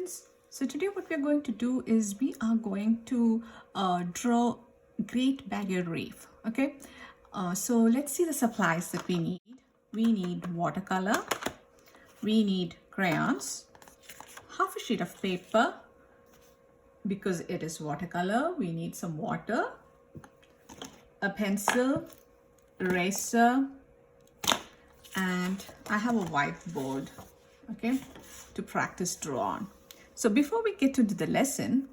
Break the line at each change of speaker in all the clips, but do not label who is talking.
students. So today what we are going to do is we are going to draw Great Barrier Reef. Okay, so let's see the supplies that we need. We need watercolor, we need crayons, half a sheet of paper. Because it is watercolor, we need some water, a pencil, eraser, and I have a whiteboard, okay, to practice draw on. So before we get into the lesson,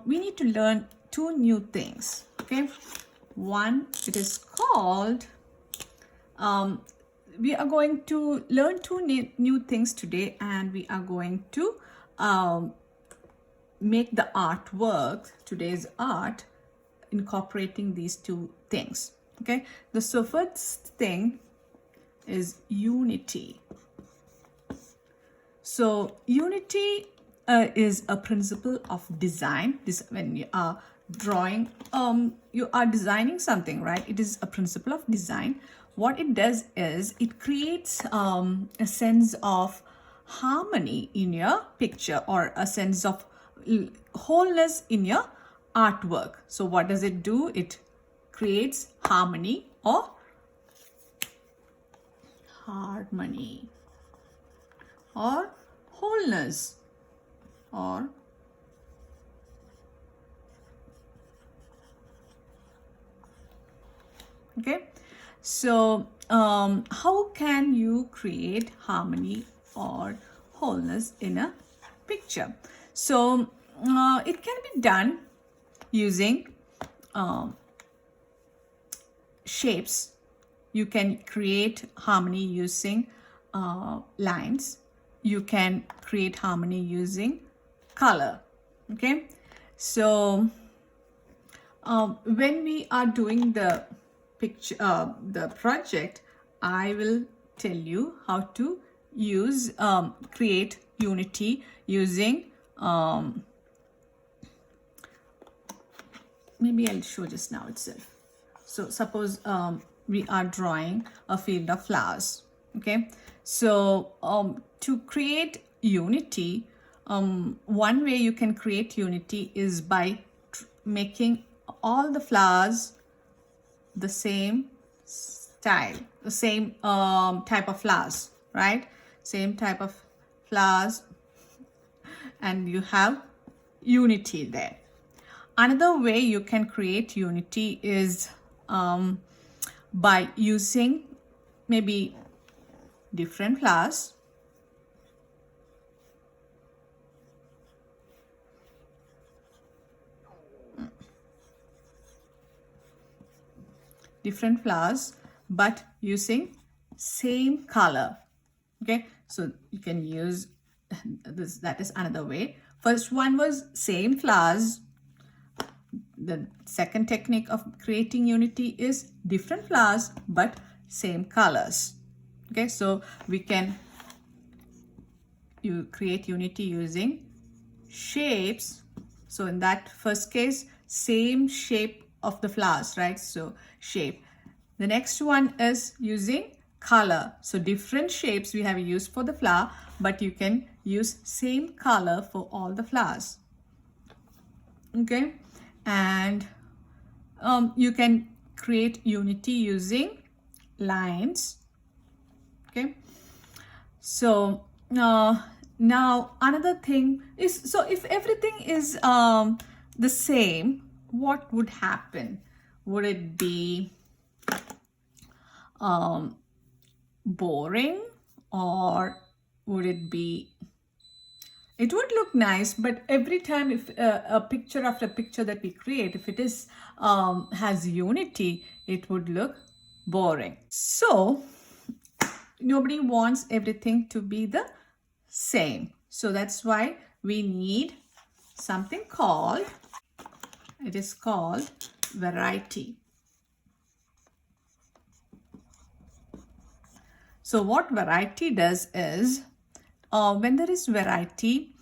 we need to learn two new things, okay. One, it is called, we are going to learn two new things today, and we are going to make the artwork, today's art, incorporating these two things, okay. So first thing is unity. So unity is a principle of design. This, when you are drawing, you are designing something, right? It is a principle of design. What it does is it creates a sense of harmony in your picture, or a sense of wholeness in your artwork. So what does it do? It creates harmony or wholeness or okay. So how can you create harmony or wholeness in a picture? So it can be done using shapes. You can create harmony using lines. You can create harmony using color, okay. So when we are doing the picture, the project, I will tell you how to use create unity using maybe I'll show just now itself. So suppose we are drawing a field of flowers, okay. So to create unity, one way you can create unity is by making all the flowers the same style, the same type of flowers, right? Same type of flowers, and you have unity there. Another way you can create unity is by using maybe different flowers, but using same color, okay. So you can use this, that is another way. First one was same flowers. The second technique of creating unity is different flowers but same colors, okay. So we can create unity using shapes. So in that first case, same shape of the flowers, right? So shape. The next one is using color. So different shapes we have used for the flower, but you can use same color for all the flowers, okay. And you can create unity using lines, okay. So now another thing is, so if everything is the same, what would happen? Would it be boring, or would it be, it would look nice, but every time if a picture after picture that we create, if it is has unity, it would look boring. So nobody wants everything to be the same. So that's why we need something called, it is called variety. So what variety does is, when there is variety,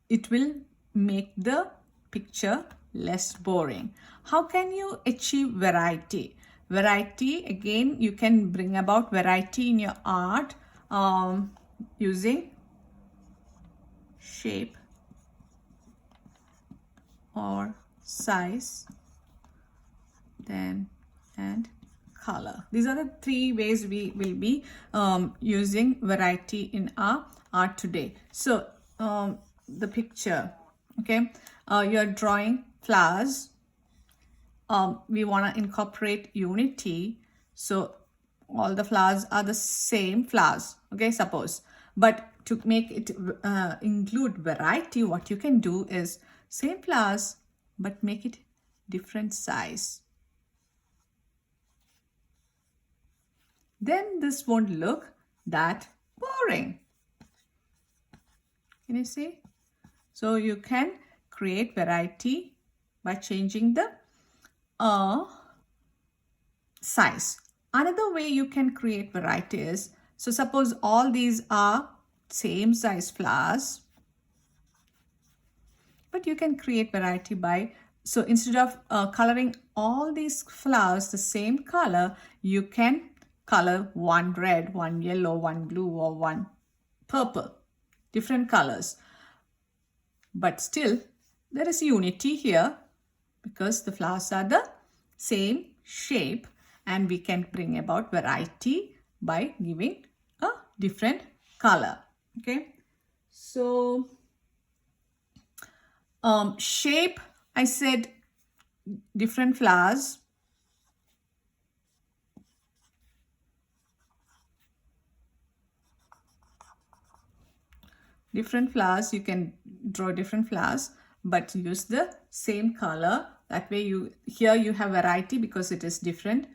it will make the picture less boring. How can you achieve variety? Variety, again, you can bring about variety in your art using shape or size, then and color. These are the three ways we will be using variety in our art today. So the picture, okay, you're drawing flowers. We want to incorporate unity, so all the flowers are the same flowers, okay, suppose. But to make it include variety, what you can do is same flowers but make it different size. Then this won't look that boring. Can you see? So you can create variety by changing the size. Another way you can create variety is, so suppose all these are same size flowers, but you can create variety by, so instead of coloring all these flowers the same color, you can color one red, one yellow, one blue, or one purple, different colors. But still there is unity here because the flowers are the same shape, and we can bring about variety by giving a different color. Okay, so shape, I said different flowers. Different flowers, you can draw different flowers but use the same color. That way here you have variety because it is different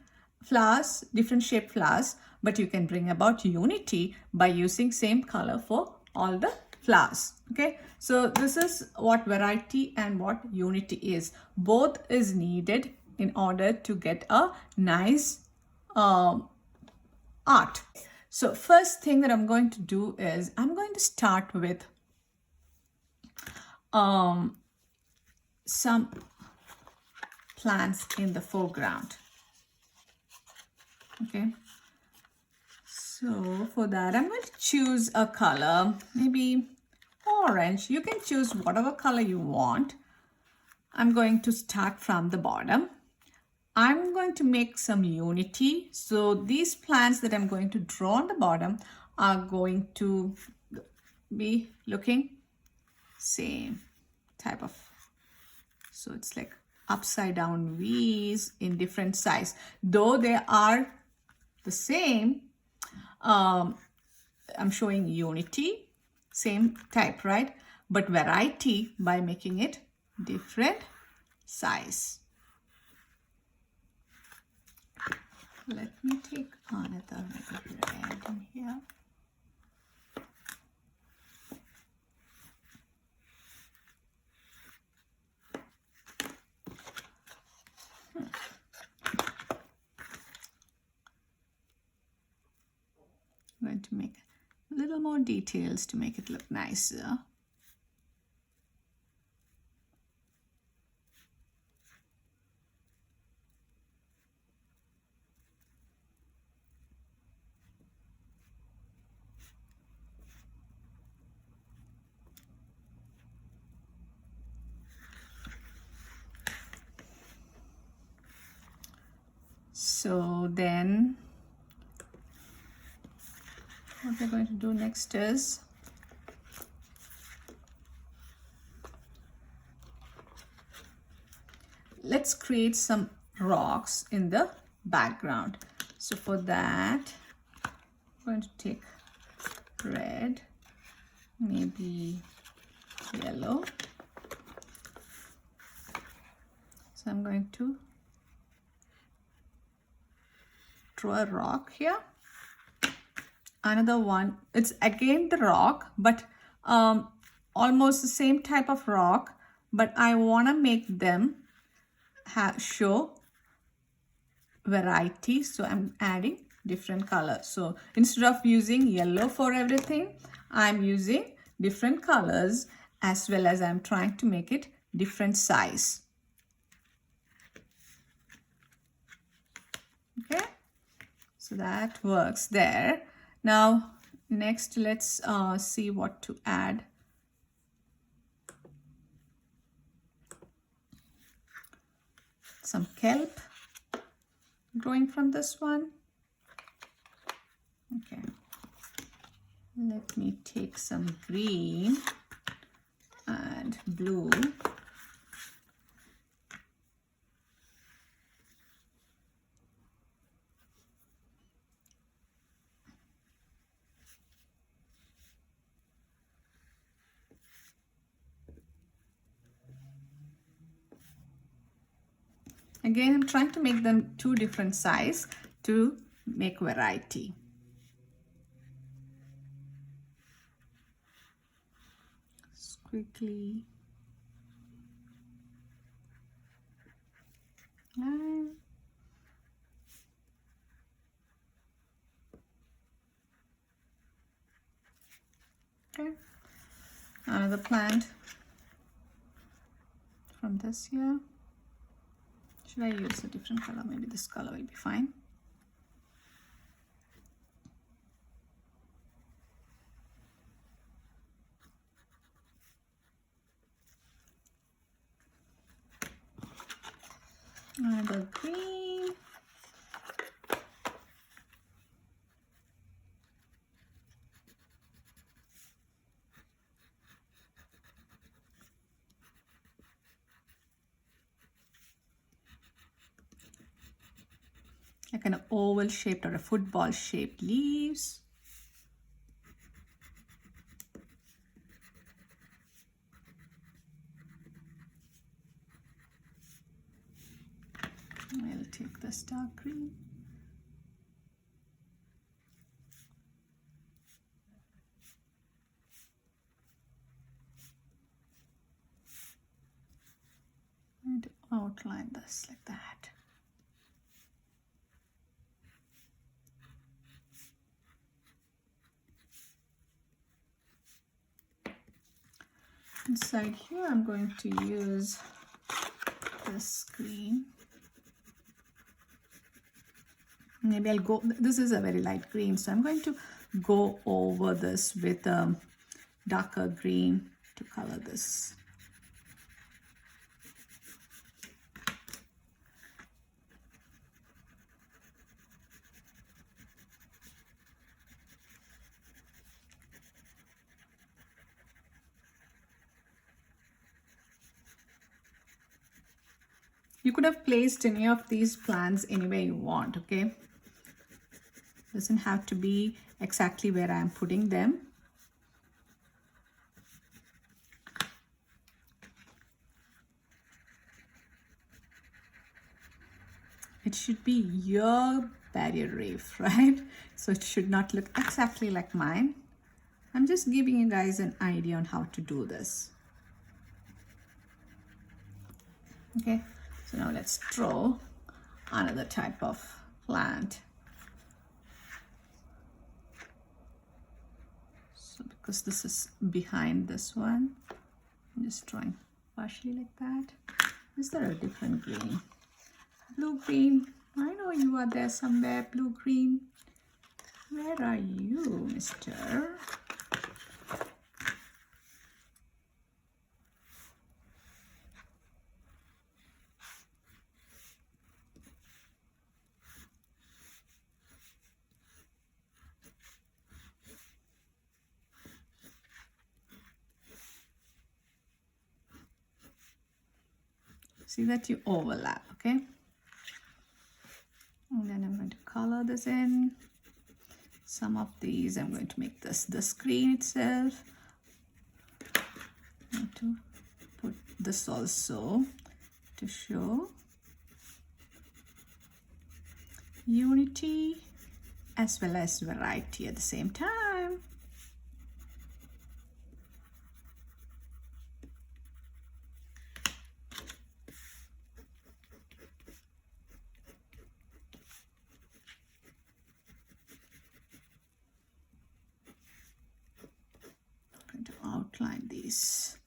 flowers, different shaped flowers, but you can bring about unity by using same color for all the flowers. Okay, so this is what variety and what unity is. Both is needed in order to get a nice art. So first thing that I'm going to do is I'm going to start with some plants in the foreground. Okay, so for that I'm going to choose a color, maybe orange. You can choose whatever color you want. I'm going to start from the bottom. I'm going to make some unity. So these plants that I'm going to draw on the bottom are going to be looking same type of, so it's like upside down V's in different size. Though they are the same, I'm showing unity, same type, right? But variety by making it different size. Let me take another red in here. I'm going to make a little more details to make it look nicer. So then what we're going to do next is let's create some rocks in the background. So for that I'm going to take red, maybe yellow. So I'm going to draw a rock here. Another one, it's again the rock, but almost the same type of rock, but I want to make them show variety. So I'm adding different colors. So instead of using yellow for everything, I'm using different colors, as well as I'm trying to make it different size. Okay, so that works there. Now next let's see what to add some kelp growing from this one. Okay, let me take some green and blue. Again, I'm trying to make them two different size to make variety. Just quickly. Okay, another plant from this here. Should I use a different color? Maybe this color will be fine. Another green. Like an oval shaped or a football shaped leaves. I'll take this dark green. And outline this like that. Inside here, I'm going to use this green. Maybe I'll go, this is a very light green, so I'm going to go over this with a darker green to color this. You could have placed any of these plants anywhere you want, okay? Doesn't have to be exactly where I am putting them. It should be your barrier reef, right? So it should not look exactly like mine. I'm just giving you guys an idea on how to do this. Okay, so now let's draw another type of plant. So because this is behind this one, I'm just drawing partially like that. Is there a different green? Blue green. I know you are there somewhere. Blue green. Where are you, mister? See that you overlap, okay? And then I'm going to color this in. Some of these I'm going to make this the screen itself. I'm going to put this also to show unity as well as variety at the same time. I'm going to outline these.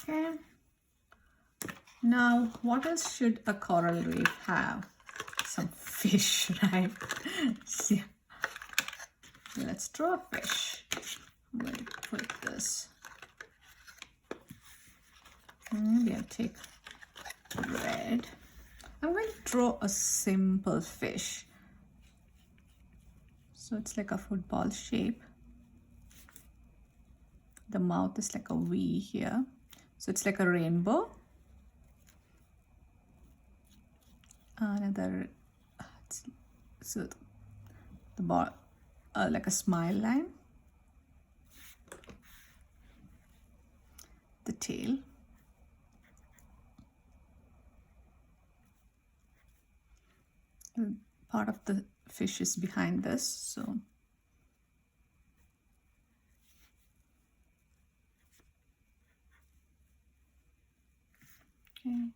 Okay. Now, what else should a coral reef have? Some fish, right? Yeah. Let's draw a fish. I'm going to put this Maybe I'll take red. I'm going to draw a simple fish. So it's like a football shape. The mouth is like a V here. So it's like a rainbow. Another, so the ball, like a smile line. The tail. Part of the fish is behind this, so okay.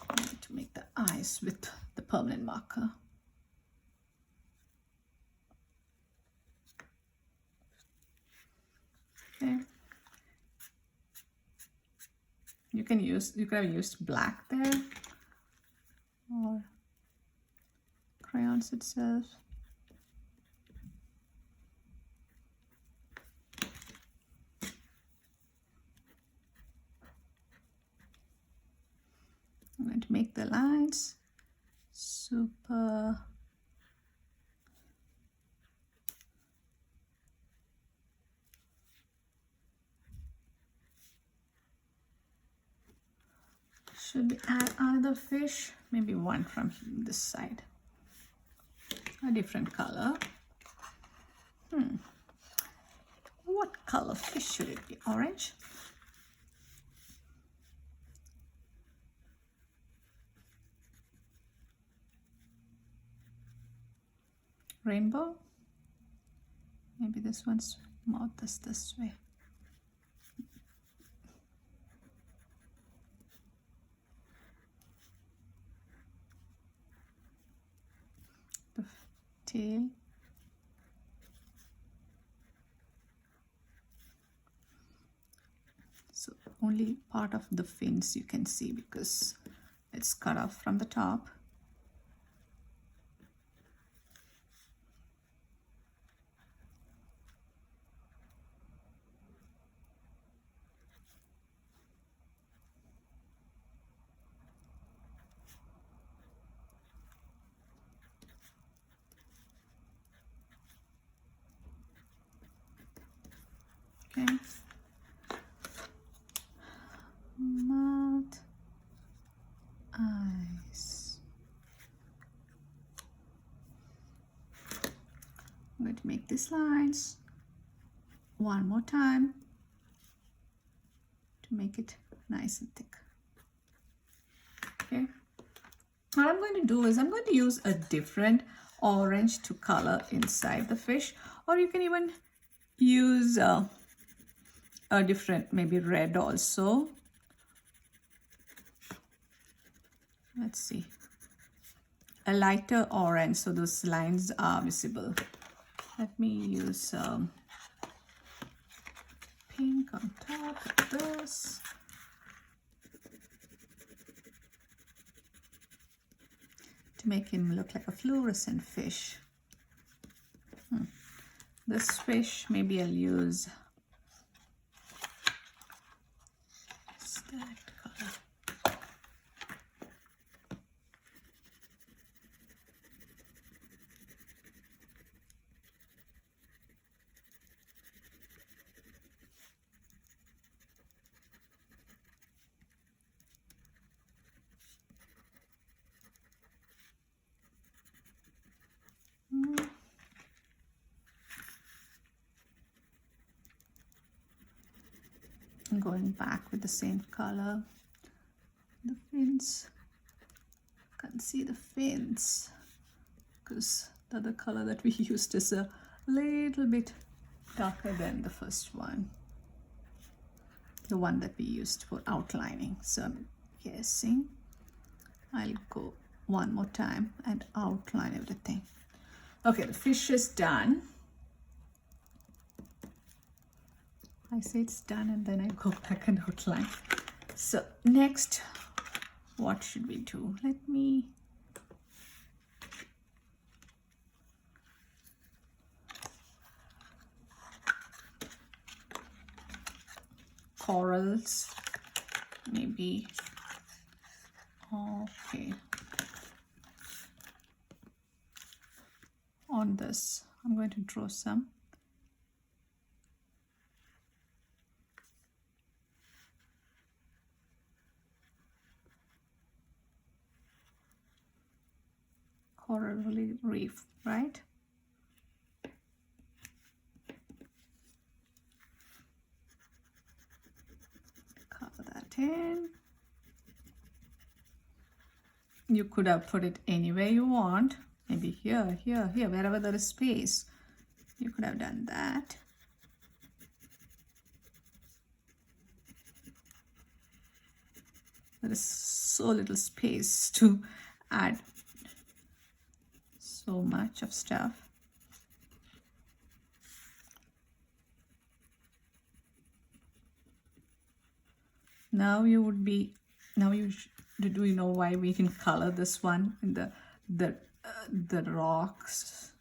I need to make the eyes with the permanent marker. Okay. You could have used black there or crayons itself. I'm going to make the lines super should we add another fish? Maybe one from this side. A different color. What color fish should it be? Orange? Rainbow? Maybe this one's mouth is this way. The tail. So only part of the fins you can see because it's cut off from the top. Okay. Mouth, eyes. I'm going to make these lines one more time to make it nice and thick. Okay. What I'm going to do is I'm going to use a different orange to color inside the fish, or you can even use a different, maybe red also. Let's see, a lighter orange so those lines are visible. Let me use pink on top of this. To make him look like a fluorescent fish. This fish, maybe I'll use that color. I'm going back with the same color. The fins, can't see the fins because the other color that we used is a little bit darker than the first one, the one that we used for outlining. So I'm guessing I'll go one more time and outline everything. Okay, the fish is done. I say it's done and then I go back and outline. So next, what should we do? Let me corals, maybe. Okay. On this, I'm going to draw some. Coral reef, right? Color that in. You could have put it anywhere you want. Maybe here, here, here, wherever there is space. You could have done that. There is so little space to add so much of stuff. Now you would be, now you do you know why we can color this one in the rocks,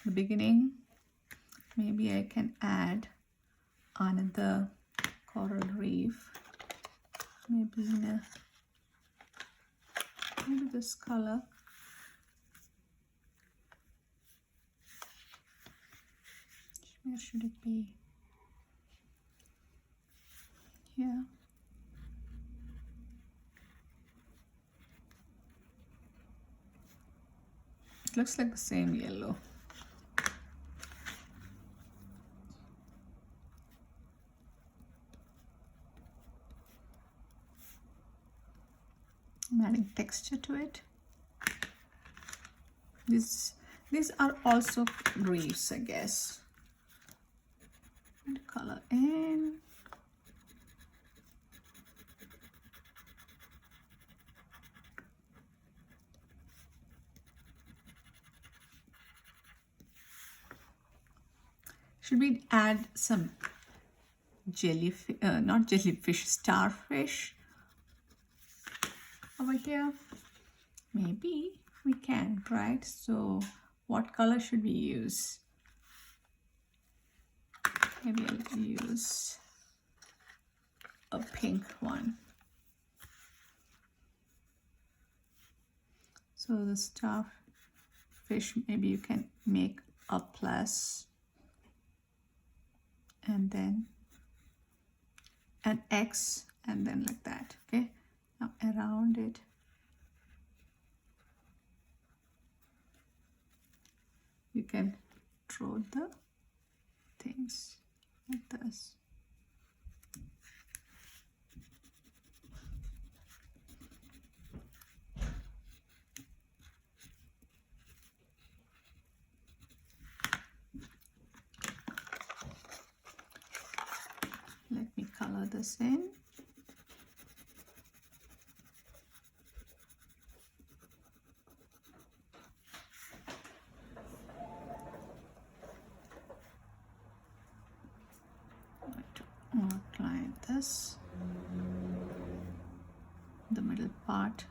the beginning? Maybe I can add another coral reef, maybe in maybe this color. Where should it be? Here. It looks like the same yellow. I'm adding texture to it. These are also reefs, I guess. And color in. Should we add some jellyfish, not jellyfish, starfish over here? Maybe we can, right? So what color should we use? Maybe I'll use a pink one. So the starfish, maybe you can make a plus and then an X and then like that. Okay, now around it you can draw the things like this. Let me color this in. Outline this, the middle part.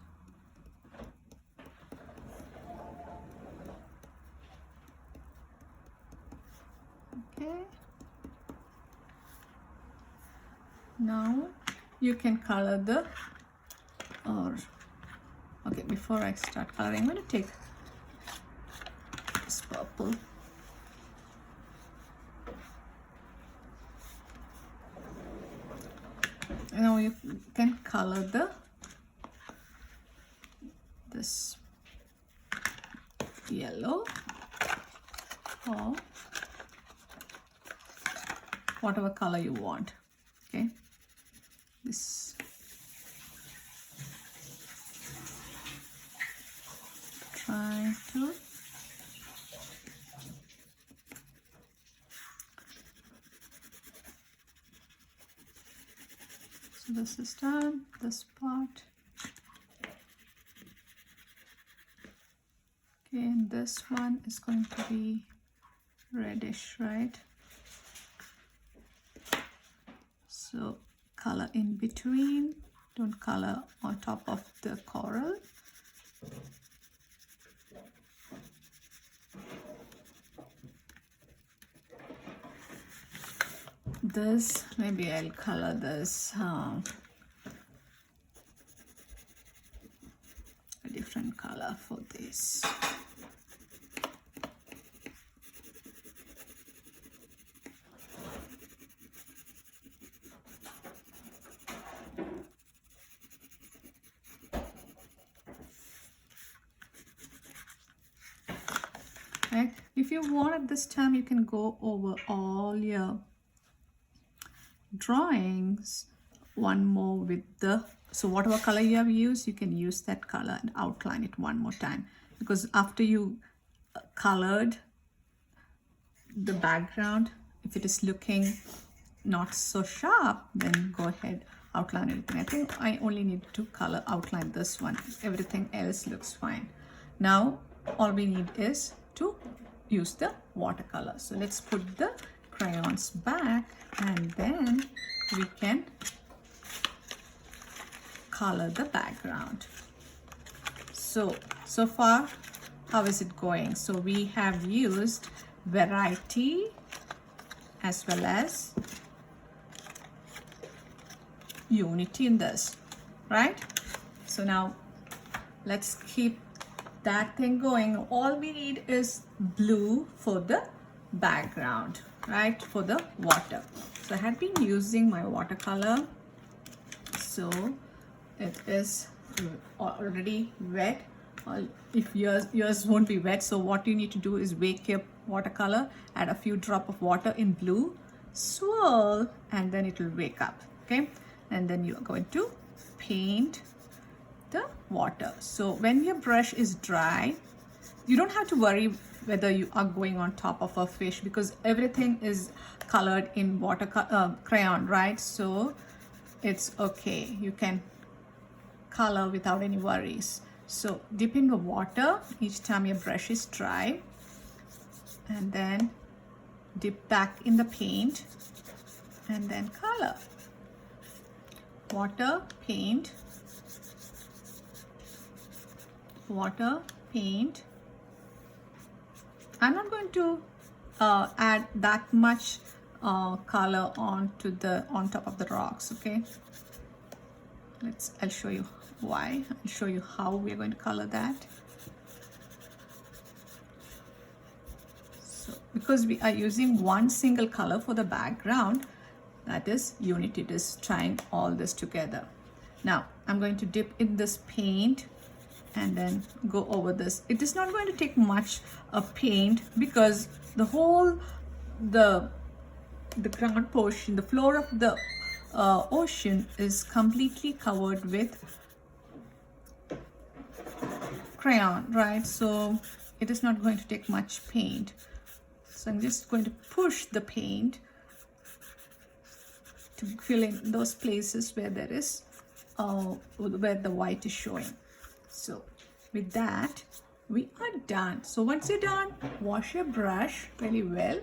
Okay. Now you can color the, okay, before I start coloring, I'm going to take this purple. Now you can color this yellow or whatever color you want. Okay, this try to so this is done, this part. Okay, and this one is going to be reddish, right? So color in between, don't color on top of the coral. this. Maybe I'll color this a different color for this. Right? If you want at this time, you can go over all your drawings one more with the, so whatever color you have used, you can use that color and outline it one more time, because after you colored the background, if it is looking not so sharp, then go ahead, outline everything. I think I only need to color outline this one. Everything else looks fine. Now all we need is to use the watercolor. So let's put the crayons back, and then we can color the background. So far, how is it going? So we have used variety as well as unity in this, right? So now let's keep that thing going. All we need is blue for the background, right, for the water. So I had been using my watercolor, so it is already wet. If yours won't be wet, so what you need to do is wake your watercolor, add a few drops of water in blue, swirl, and then it will wake up. Okay, and then you are going to paint the water. So when your brush is dry, you don't have to worry whether you are going on top of a fish, because everything is colored in water crayon, right? So it's okay, you can color without any worries. So dip in the water each time your brush is dry, and then dip back in the paint and then color. Water, paint, water, paint. I'm not going to add that much color on top of the rocks. Okay, I'll show you why. I'll show you how we're going to color that. So because we are using one single color for the background, that is unity, it is tying all this together. Now I'm going to dip in this paint and then go over this. It is not going to take much of paint, because the whole the ground portion, the floor of the ocean is completely covered with crayon, right? So it is not going to take much paint. So I'm just going to push the paint to fill in those places where there is where the white is showing. So with that, we are done. So once you're done, wash your brush very well,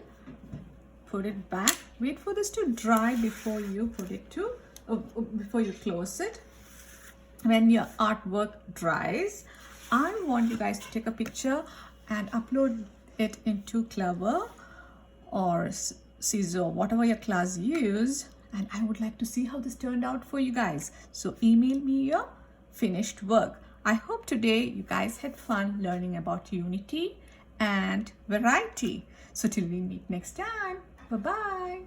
put it back, wait for this to dry before you put it to before you close it. When your artwork dries, I want you guys to take a picture and upload it into Clever or Ciso, whatever your class use, and I would like to see how this turned out for you guys. So email me your finished work. I hope today you guys had fun learning about unity and variety. So till we meet next time, bye-bye.